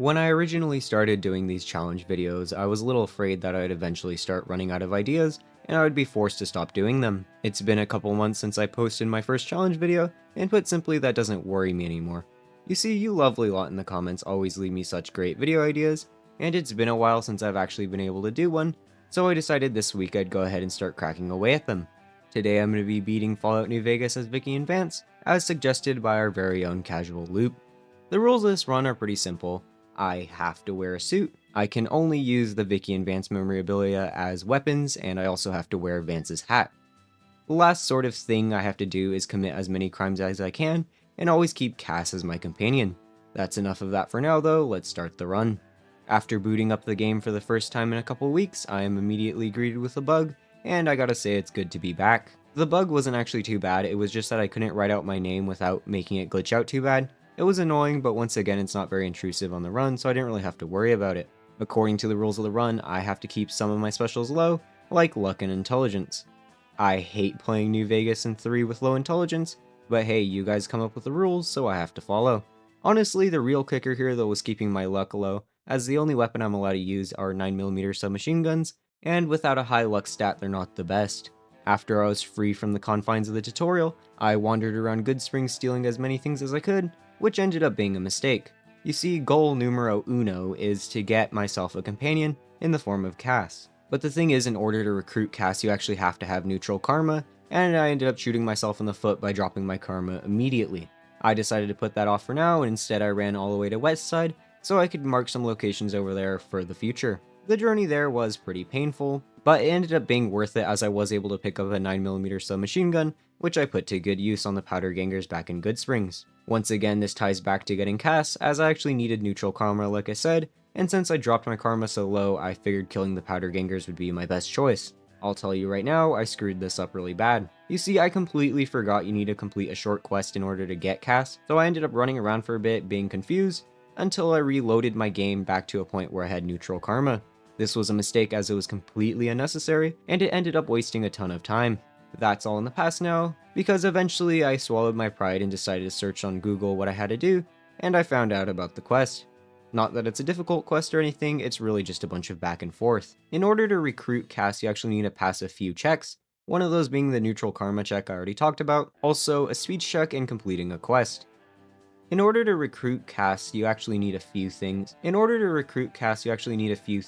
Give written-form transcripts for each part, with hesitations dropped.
When I originally started doing these challenge videos, I was a little afraid that I'd eventually start running out of ideas and I would be forced to stop doing them. It's been a couple months since I posted my first challenge video, and put simply, that doesn't worry me anymore. You see, you lovely lot in the comments always leave me such great video ideas, and it's been a while since I've actually been able to do one, so I decided this week I'd go ahead and start cracking away at them. Today I'm going to be beating Fallout New Vegas as Vikki and Vance, as suggested by our very own Casual Loop. The rules of this run are pretty simple. I have to wear a suit. I can only use the Vikki and Vance memorabilia as weapons, and I also have to wear Vance's hat. The last sort of thing I have to do is commit as many crimes as I can, and always keep Cass as my companion. That's enough of that for now though, let's start the run. After booting up the game for the first time in a couple weeks, I am immediately greeted with a bug, and I gotta say it's good to be back. The bug wasn't actually too bad, it was just that I couldn't write out my name without making it glitch out too bad. It was annoying, but once again it's not very intrusive on the run, so I didn't really have to worry about it. According to the rules of the run, I have to keep some of my specials low, like luck and intelligence. I hate playing New Vegas in 3 with low intelligence, but hey, you guys come up with the rules, so I have to follow. Honestly, the real kicker here though was keeping my luck low, as the only weapon I'm allowed to use are 9mm submachine guns, and without a high luck stat they're not the best. After I was free from the confines of the tutorial, I wandered around Goodsprings stealing as many things as I could, which ended up being a mistake. You see, goal numero uno is to get myself a companion in the form of Cass. But the thing is, in order to recruit Cass, you actually have to have neutral karma, and I ended up shooting myself in the foot by dropping my karma immediately. I decided to put that off for now, and instead I ran all the way to Westside, so I could mark some locations over there for the future. The journey there was pretty painful, but it ended up being worth it as I was able to pick up a 9mm submachine gun, which I put to good use on the powder gangers back in Goodsprings. Once again, this ties back to getting Cass, as I actually needed neutral karma like I said, and since I dropped my karma so low, I figured killing the powder gangers would be my best choice. I'll tell you right now, I screwed this up really bad. You see, I completely forgot you need to complete a short quest in order to get Cass, so I ended up running around for a bit, being confused, until I reloaded my game back to a point where I had neutral karma. This was a mistake as it was completely unnecessary, and it ended up wasting a ton of time. That's all in the past now, because eventually I swallowed my pride and decided to search on Google what I had to do, and I found out about the quest. Not that it's a difficult quest or anything, it's really just a bunch of back and forth. In order to recruit Cass, you actually need to pass a few checks, one of those being the neutral karma check I already talked about, also a speech check and completing a quest. In order to recruit Cass, you actually need a few things. In order to recruit Cass, you actually need a few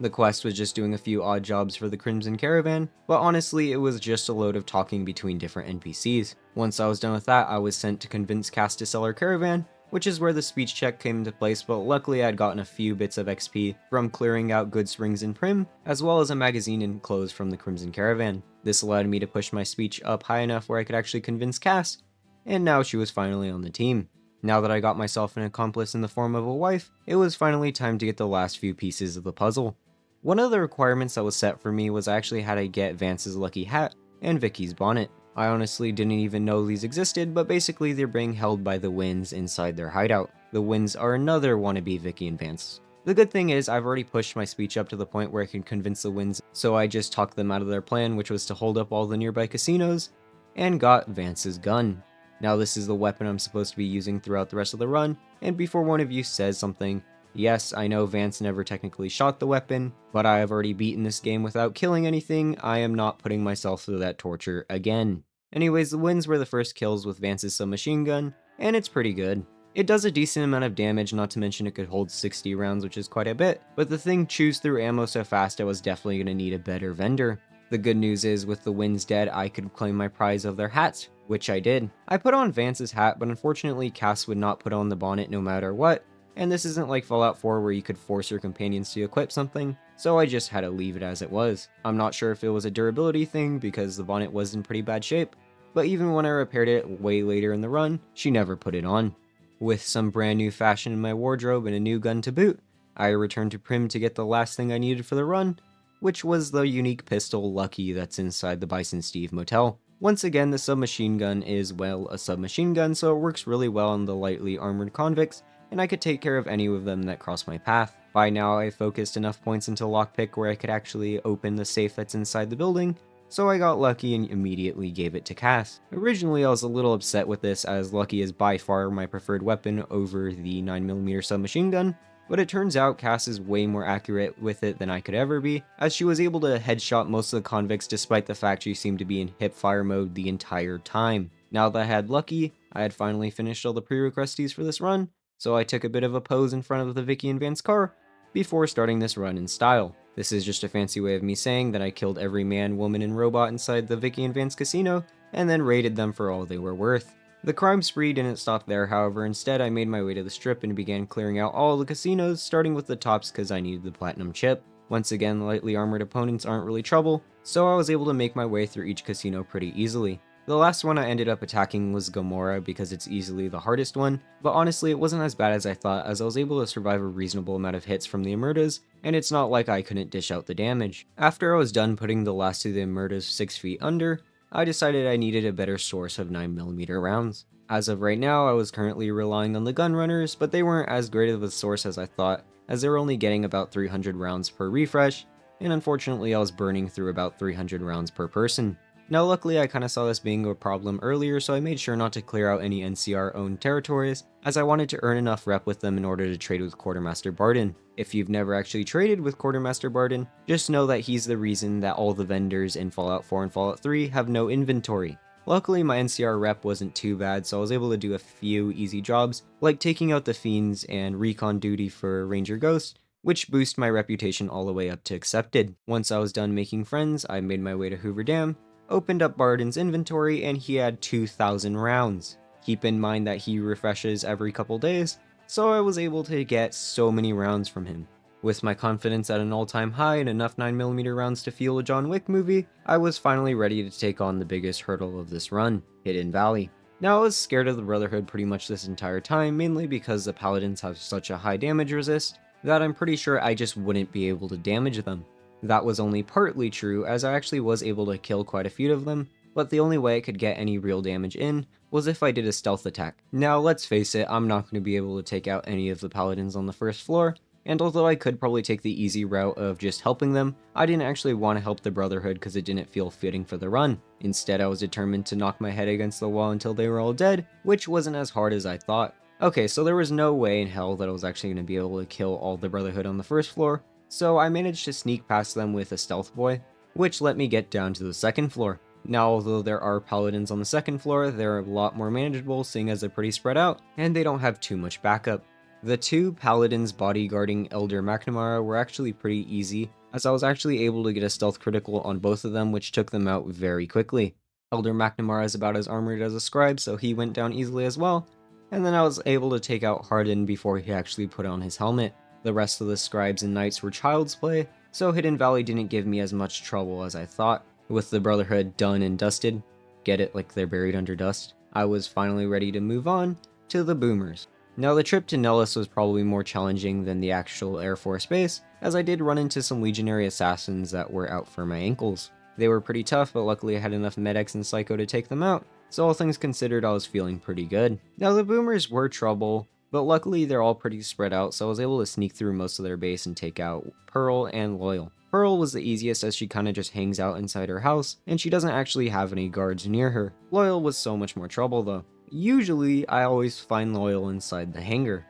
The quest was just doing a few odd jobs for the Crimson Caravan, but honestly it was just a load of talking between different NPCs. Once I was done with that, I was sent to convince Cass to sell her caravan, which is where the speech check came into place, but luckily I'd gotten a few bits of XP from clearing out Goodsprings and Prim, as well as a magazine and clothes from the Crimson Caravan. This allowed me to push my speech up high enough where I could actually convince Cass, and now she was finally on the team. Now that I got myself an accomplice in the form of a wife, it was finally time to get the last few pieces of the puzzle. One of the requirements that was set for me was I actually had to get Vance's lucky hat and Vikki's bonnet. I honestly didn't even know these existed, but basically they're being held by the Winds inside their hideout. The Winds are another wannabe Vikki and Vance. The good thing is I've already pushed my speech up to the point where I can convince the Winds, so I just talked them out of their plan, which was to hold up all the nearby casinos, and got Vance's gun. Now this is the weapon I'm supposed to be using throughout the rest of the run, and before one of you says something, yes, I know Vance never technically shot the weapon, but I have already beaten this game without killing anything. I am not putting myself through that torture again. Anyways, the Winds were the first kills with Vance's submachine gun, and it's pretty good. It does a decent amount of damage, not to mention it could hold 60 rounds, which is quite a bit, but the thing chews through ammo so fast I was definitely going to need a better vendor. The good news is, with the Winds dead, I could claim my prize of their hats, which I did. I put on Vance's hat, but unfortunately Cass would not put on the bonnet no matter what, and this isn't like Fallout 4 where you could force your companions to equip something, so I just had to leave it as it was. I'm not sure if it was a durability thing because the bonnet was in pretty bad shape, but even when I repaired it way later in the run, she never put it on. With some brand new fashion in my wardrobe and a new gun to boot, I returned to Prim to get the last thing I needed for the run, which was the unique pistol Lucky that's inside the Bison Steve motel. Once again, the submachine gun is, well, a submachine gun, so it works really well on the lightly armored convicts, and I could take care of any of them that cross my path. By now, I focused enough points into lockpick where I could actually open the safe that's inside the building, so I got lucky and immediately gave it to Cass. Originally I was a little upset with this, as Lucky is by far my preferred weapon over the 9mm submachine gun, but it turns out Cass is way more accurate with it than I could ever be, as she was able to headshot most of the convicts despite the fact she seemed to be in hip fire mode the entire time. Now that I had Lucky, I had finally finished all the pre-requesties for this run, so I took a bit of a pose in front of the Vikki and Vance car before starting this run in style. This is just a fancy way of me saying that I killed every man, woman, and robot inside the Vikki and Vance casino, and then raided them for all they were worth. The crime spree didn't stop there, however. Instead I made my way to the strip and began clearing out all the casinos, starting with the tops because I needed the platinum chip. Once again, lightly armored opponents aren't really trouble, so I was able to make my way through each casino pretty easily. The last one I ended up attacking was Gomorrah because it's easily the hardest one, but honestly it wasn't as bad as I thought, as I was able to survive a reasonable amount of hits from the Emertas, and it's not like I couldn't dish out the damage. After I was done putting the last of the Emertas 6 feet under, I decided I needed a better source of 9mm rounds. As of right now, I was currently relying on the gun runners, but they weren't as great of a source as I thought, as they were only getting about 300 rounds per refresh, and unfortunately I was burning through about 300 rounds per person. Now luckily I kinda saw this being a problem earlier, so I made sure not to clear out any NCR owned territories, as I wanted to earn enough rep with them in order to trade with Quartermaster Barden. If you've never actually traded with Quartermaster Barden, just know that he's the reason that all the vendors in Fallout 4 and Fallout 3 have no inventory. Luckily my NCR rep wasn't too bad, so I was able to do a few easy jobs, like taking out the Fiends and recon duty for Ranger Ghost, which boost my reputation all the way up to accepted. Once I was done making friends, I made my way to Hoover Dam, opened up Barden's inventory, and he had 2,000 rounds. Keep in mind that he refreshes every couple days, so I was able to get so many rounds from him. With my confidence at an all-time high and enough 9mm rounds to fuel a John Wick movie, I was finally ready to take on the biggest hurdle of this run, Hidden Valley. Now I was scared of the Brotherhood pretty much this entire time, mainly because the Paladins have such a high damage resist that I'm pretty sure I just wouldn't be able to damage them. That was only partly true, as I actually was able to kill quite a few of them, but the only way I could get any real damage in was if I did a stealth attack. Now let's face it, I'm not going to be able to take out any of the Paladins on the first floor, and although I could probably take the easy route of just helping them, I didn't actually want to help the Brotherhood because it didn't feel fitting for the run. Instead, I was determined to knock my head against the wall until they were all dead, which wasn't as hard as I thought. Okay, so there was no way in hell that I was actually going to be able to kill all the Brotherhood on the first floor, so I managed to sneak past them with a stealth boy, which let me get down to the second floor. Now, although there are Paladins on the second floor, they're a lot more manageable seeing as they're pretty spread out, and they don't have too much backup. The two Paladins bodyguarding Elder McNamara were actually pretty easy, as I was actually able to get a stealth critical on both of them, which took them out very quickly. Elder McNamara is about as armored as a scribe, so he went down easily as well, and then I was able to take out Hardin before he actually put on his helmet. The rest of the scribes and knights were child's play, so Hidden Valley didn't give me as much trouble as I thought. With the Brotherhood done and dusted, get it, like they're buried under dust, I was finally ready to move on to the Boomers. Now the trip to Nellis was probably more challenging than the actual Air Force base, as I did run into some legionary assassins that were out for my ankles. They were pretty tough, but luckily I had enough medics and Psycho to take them out, so all things considered I was feeling pretty good. Now the Boomers were trouble, but luckily they're all pretty spread out, so I was able to sneak through most of their base and take out Pearl and Loyal. Pearl was the easiest, as she kinda just hangs out inside her house, and she doesn't actually have any guards near her. Loyal was so much more trouble though. Usually, I always find Loyal inside the hangar.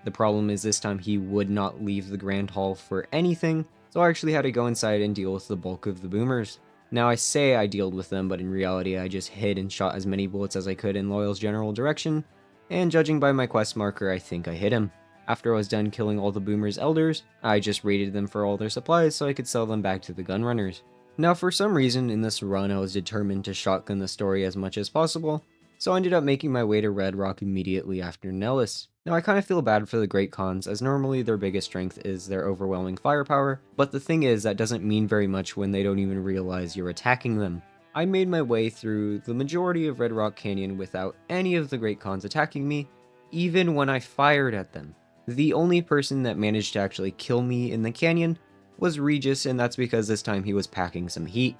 The problem is this time he would not leave the Grand Hall for anything, so I actually had to go inside and deal with the bulk of the Boomers. Now I say I dealt with them, but in reality I just hid and shot as many bullets as I could in Loyal's general direction, and judging by my quest marker, I think I hit him. After I was done killing all the Boomers' elders, I just raided them for all their supplies so I could sell them back to the gunrunners. Now for some reason in this run I was determined to shotgun the story as much as possible, so I ended up making my way to Red Rock immediately after Nellis. Now I kinda feel bad for the Great Khans, as normally their biggest strength is their overwhelming firepower, but the thing is that doesn't mean very much when they don't even realize you're attacking them. I made my way through the majority of Red Rock Canyon without any of the Great Khans attacking me, even when I fired at them. The only person that managed to actually kill me in the canyon was Regis, and that's because this time he was packing some heat.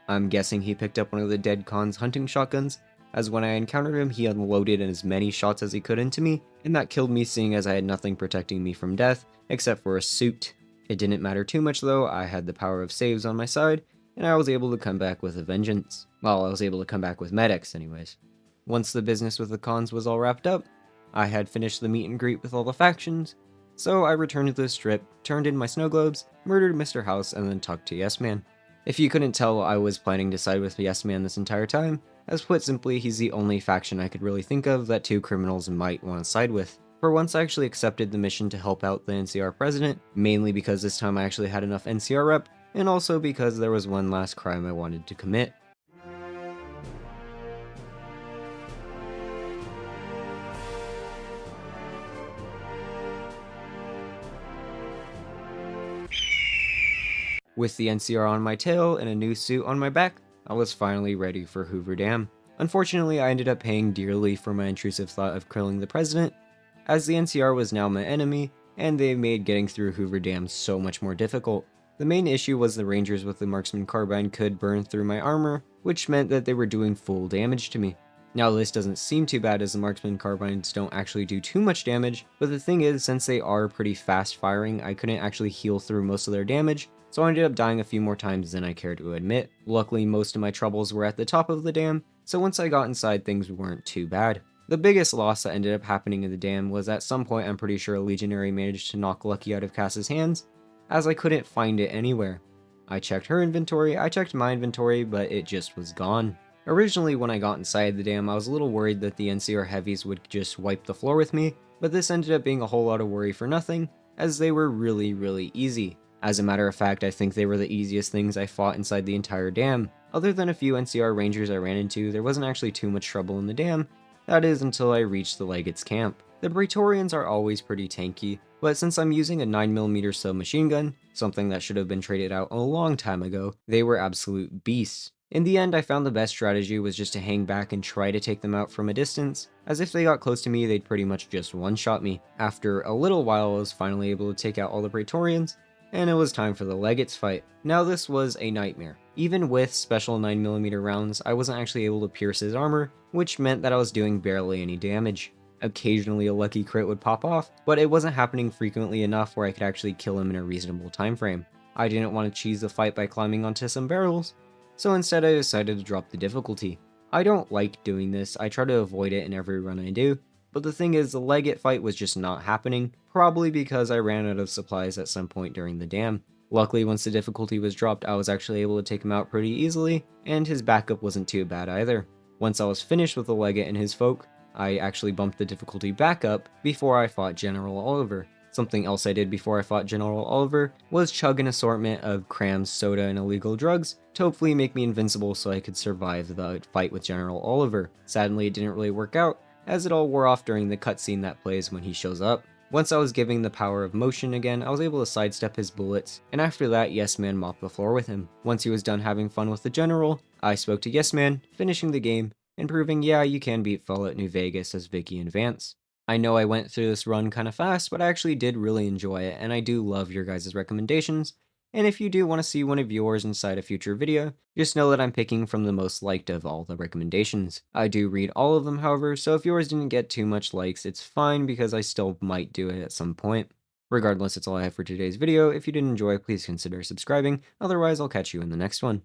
I'm guessing he picked up one of the dead Khan's hunting shotguns, as when I encountered him he unloaded as many shots as he could into me, and that killed me seeing as I had nothing protecting me from death, except for a suit. It didn't matter too much though, I had the power of saves on my side, and I was able to come back with a vengeance. Well, I was able to come back with medics anyways. Once the business with the cons was all wrapped up, I had finished the meet and greet with all the factions, so I returned to the strip, turned in my snow globes, murdered Mr. House, and then talked to Yes Man. If you couldn't tell, I was planning to side with Yes Man this entire time, as put simply, he's the only faction I could really think of that two criminals might want to side with. For once, I actually accepted the mission to help out the NCR president, mainly because this time I actually had enough NCR rep, and also because there was one last crime I wanted to commit. With the NCR on my tail and a new suit on my back, I was finally ready for Hoover Dam. Unfortunately, I ended up paying dearly for my intrusive thought of killing the president, as the NCR was now my enemy, and they made getting through Hoover Dam so much more difficult. The main issue was the rangers with the marksman carbine could burn through my armor, which meant that they were doing full damage to me. Now this doesn't seem too bad as the marksman carbines don't actually do too much damage, but the thing is, since they are pretty fast firing, I couldn't actually heal through most of their damage, so I ended up dying a few more times than I care to admit. Luckily, most of my troubles were at the top of the dam, so once I got inside, things weren't too bad. The biggest loss that ended up happening in the dam was at some point I'm pretty sure a legionary managed to knock Lucky out of Cass's hands, as I couldn't find it anywhere. I checked her inventory, I checked my inventory, but it just was gone. Originally, when I got inside the dam, I was a little worried that the NCR heavies would just wipe the floor with me, but this ended up being a whole lot of worry for nothing, as they were really easy. As a matter of fact, I think they were the easiest things I fought inside the entire dam. Other than a few NCR rangers I ran into, there wasn't actually too much trouble in the dam. That is until I reached the Legates camp. The Praetorians are always pretty tanky, but since I'm using a 9mm submachine gun, something that should have been traded out a long time ago, they were absolute beasts. In the end, I found the best strategy was just to hang back and try to take them out from a distance, as if they got close to me, they'd pretty much just one-shot me. After a little while, I was finally able to take out all the Praetorians, and it was time for the Legates fight. Now this was a nightmare. Even with special 9mm rounds, I wasn't actually able to pierce his armor, which meant that I was doing barely any damage. Occasionally a lucky crit would pop off, but it wasn't happening frequently enough where I could actually kill him in a reasonable time frame. I didn't want to cheese the fight by climbing onto some barrels, so instead I decided to drop the difficulty. I don't like doing this, I try to avoid it in every run I do, but the thing is the Legate fight was just not happening, probably because I ran out of supplies at some point during the dam. Luckily, once the difficulty was dropped, I was actually able to take him out pretty easily, and his backup wasn't too bad either. Once I was finished with the Legate and his folk, I actually bumped the difficulty back up before I fought General Oliver. Something else I did before I fought General Oliver was chug an assortment of crams, soda, and illegal drugs to hopefully make me invincible so I could survive the fight with General Oliver. Sadly, it didn't really work out, as it all wore off during the cutscene that plays when he shows up. Once I was giving the power of motion again, I was able to sidestep his bullets, and after that, Yes Man mopped the floor with him. Once he was done having fun with the General, I spoke to Yes Man, finishing the game, and proving, yeah, you can beat Fallout New Vegas as Vikki and Vance. I know I went through this run kinda fast, but I actually did really enjoy it, and I do love your guys' recommendations, and if you do want to see one of yours inside a future video, just know that I'm picking from the most liked of all the recommendations. I do read all of them, however, so if yours didn't get too much likes, it's fine because I still might do it at some point. Regardless, that's all I have for today's video. If you did enjoy, please consider subscribing, otherwise I'll catch you in the next one.